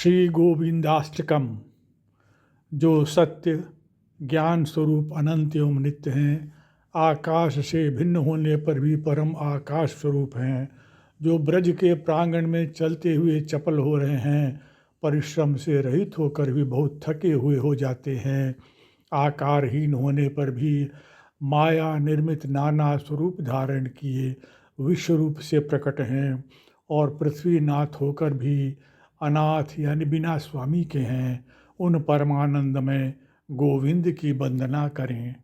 श्री गोविंदाष्टकम। जो सत्य ज्ञान स्वरूप अनंत एवं नित्य हैं, आकाश से भिन्न होने पर भी परम आकाश स्वरूप हैं, जो ब्रज के प्रांगण में चलते हुए चपल हो रहे हैं, परिश्रम से रहित होकर भी बहुत थके हुए हो जाते हैं, आकारहीन होने पर भी माया निर्मित नाना स्वरूप धारण किए विश्व रूप से प्रकट हैं, और पृथ्वीनाथ होकर भी अनाथ यानी बिना स्वामी के हैं, उन परमानंद में गोविंद की वंदना करें।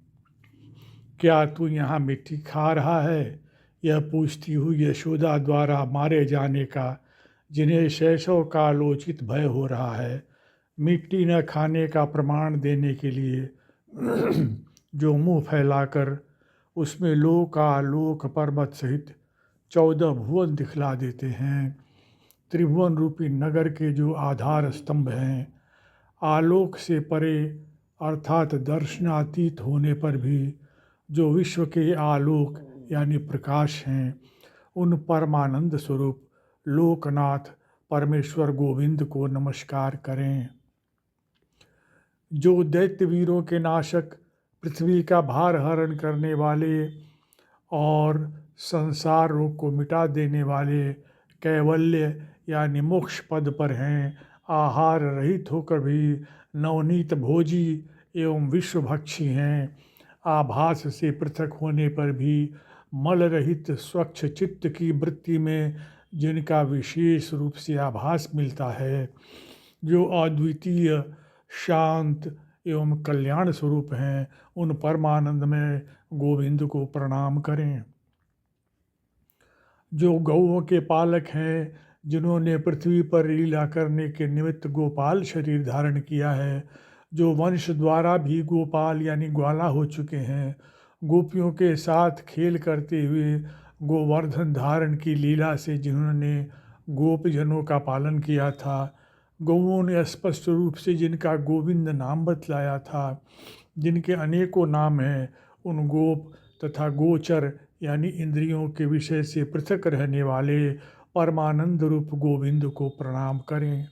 क्या तू यहाँ मिट्टी खा रहा है? यह पूछती हुई यशोदा द्वारा मारे जाने का जिन्हें शैशव कालोचित भय हो रहा है, मिट्टी न खाने का प्रमाण देने के लिए जो मुंह फैलाकर उसमें लोकालोक पर्वत सहित 14 भुवन दिखला देते हैं, त्रिभुवन रूपी नगर के जो आधार स्तंभ हैं, आलोक से परे अर्थात दर्शनातीत होने पर भी जो विश्व के आलोक यानी प्रकाश हैं, उन परमानंद स्वरूप लोकनाथ परमेश्वर गोविंद को नमस्कार करें। जो दैत्य वीरों के नाशक, पृथ्वी का भार हरण करने वाले और संसार रोग को मिटा देने वाले कैवल्य यानी मोक्ष पद पर हैं, आहार रहित होकर भी नवनीत भोजी एवं विश्वभक्षी हैं, आभास से पृथक होने पर भी मल रहित स्वच्छ चित्त की वृत्ति में जिनका विशेष रूप से आभास मिलता है, जो अद्वितीय शांत एवं कल्याण स्वरूप हैं, उन परमानंद में गोविंद को प्रणाम करें। जो गौओं के पालक हैं, जिन्होंने पृथ्वी पर लीला करने के निमित्त गोपाल शरीर धारण किया है, जो वंश द्वारा भी गोपाल यानी ग्वाला हो चुके हैं, गोपियों के साथ खेल करते हुए गोवर्धन धारण की लीला से जिन्होंने गोपजनों का पालन किया था, गौओं ने स्पष्ट रूप से जिनका गोविंद नाम बतलाया था, जिनके अनेकों नाम हैं, उन गोप तथा गोचर यानी इंद्रियों के विषय से पृथक रहने वाले परमानंद रूप गोविंद को प्रणाम करें।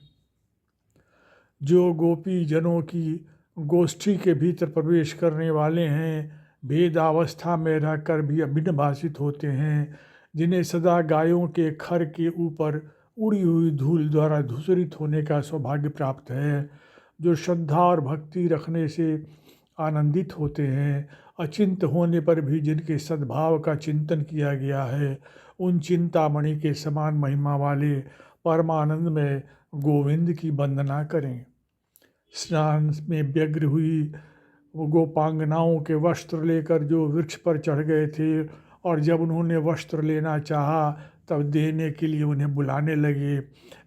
जो गोपी जनों की गोष्ठी के भीतर प्रवेश करने वाले हैं, भेदावस्था में रहकर भी अभिन्न भाषित होते हैं, जिन्हें सदा गायों के खर के ऊपर उड़ी हुई धूल द्वारा धूसरित होने का सौभाग्य प्राप्त है, जो श्रद्धा और भक्ति रखने से आनंदित होते हैं, अचिंत होने पर भी जिनके सद्भाव का चिंतन किया गया है, उन चिंतामणि के समान महिमा वाले परमानंद में गोविंद की वंदना करें। स्नान में व्यग्र हुई गोपांगनाओं के वस्त्र लेकर जो वृक्ष पर चढ़ गए थे, और जब उन्होंने वस्त्र लेना चाहा तब देने के लिए उन्हें बुलाने लगे,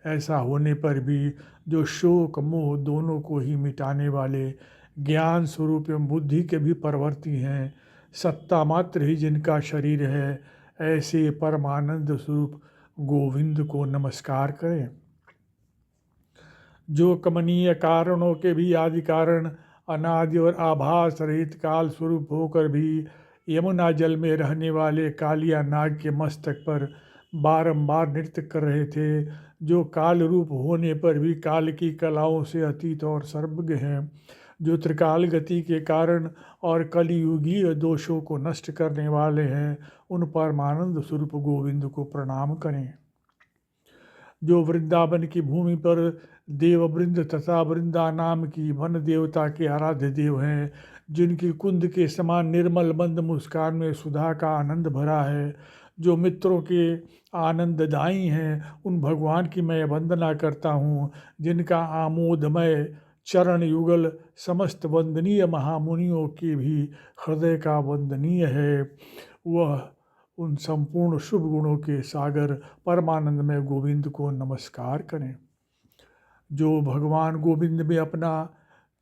ऐसा होने पर भी जो शोक मोह दोनों को ही मिटाने वाले ज्ञान स्वरूप एवं बुद्धि के भी परवर्ती हैं, सत्ता मात्र ही जिनका शरीर है, ऐसे परमानंद स्वरूप गोविंद को नमस्कार करें। जो कमनीय कारणों के भी आदि कारण, अनादि और आभास रहित काल स्वरूप होकर भी यमुना जल में रहने वाले कालिया नाग के मस्तक पर बारंबार नृत्य कर रहे थे, जो काल रूप होने पर भी काल की कलाओं से अतीत और सर्वज्ञ हैं, जो त्रिकाल गति के कारण और कलियुगीय दोषों को नष्ट करने वाले हैं, उन परमानंद स्वरूप गोविंद को प्रणाम करें। जो वृंदावन की भूमि पर देववृंद तथा वृंदा नाम की वन देवता के आराध्य देव हैं, जिनकी कुंद के समान निर्मल मंद मुस्कान में सुधा का आनंद भरा है, जो मित्रों के आनंददायी हैं, उन भगवान की मैं वंदना करता हूँ, जिनका आमोदमय चरण युगल समस्त वंदनीय महामुनियों के भी हृदय का वंदनीय है। वह उन संपूर्ण शुभ गुणों के सागर परमानंद में गोविंद को नमस्कार करें। जो भगवान गोविंद में अपना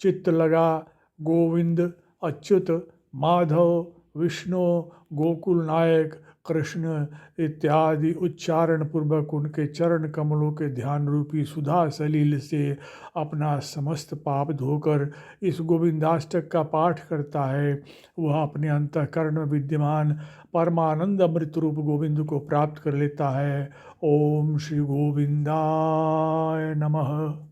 चित्त लगा, गोविंद, अच्युत, माधव, विष्णु, गोकुल नायक, कृष्ण इत्यादि उच्चारण पूर्वक उनके चरण कमलों के ध्यान रूपी सुधा सलील से अपना समस्त पाप धोकर इस गोविंदाष्टक का पाठ करता है, वह अपने अंतःकरण में विद्यमान परमानंद अमृत रूप गोविंद को प्राप्त कर लेता है। ओम श्री गोविंदाय नमः।